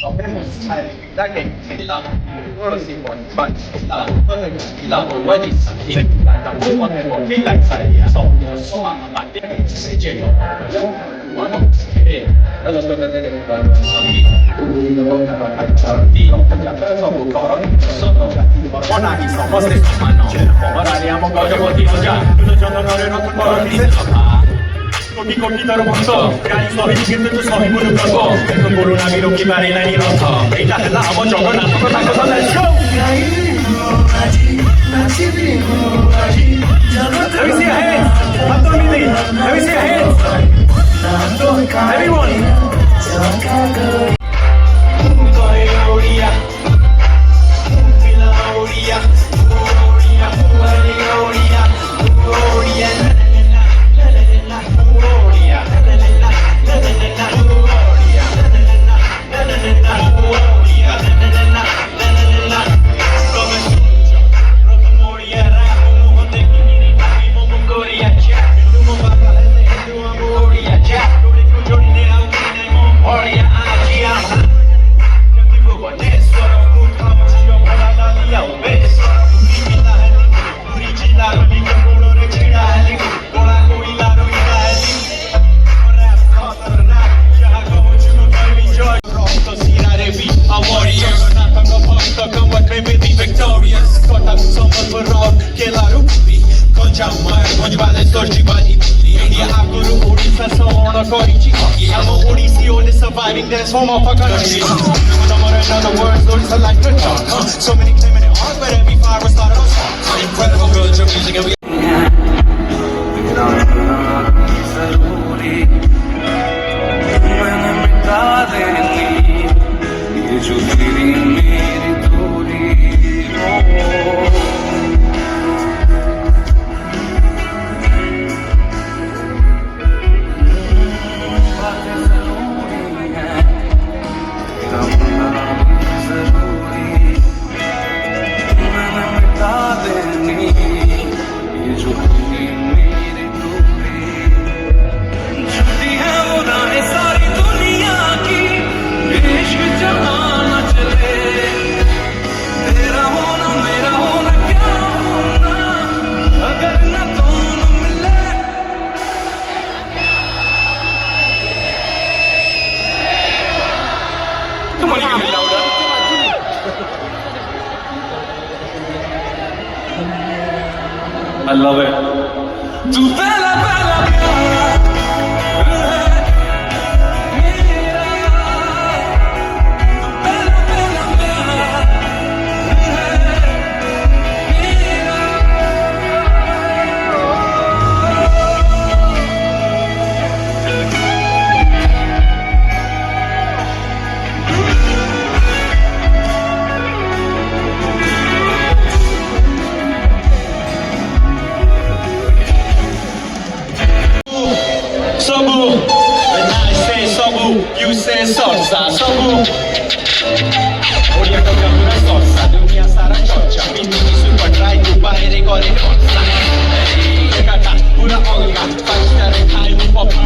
Dai che la si può fare la vuoi di sapere la vuoi che la sai so ma se c'è e allora torna a vedere buona di sono stesso ma no ora andiamo con il motivo già tutto giorno non ero tutto ora di Kopi kopi taruh bangsa Kali suami kita tu suami bunuh kau Kemburu nabi ruki mari nani rasa Dah lah abang jodoh nak aku tak kau let's go Let me see your hands Abdul Mili Let me see your hands Everyone Surviving this home of a country. In other words, Lord's a life to talk. So many claiming it hard, but every fire was started on song. Incredible culture, music, and we I love it. Tu bella bella Sobu, when I say sobu, you say salsa. Sobu, odia con una salsa, dunia sarà cioccia, quindi mi super dry, tu baile con le forza. Ehi, cata, pura olga, faccia stare kai un po' più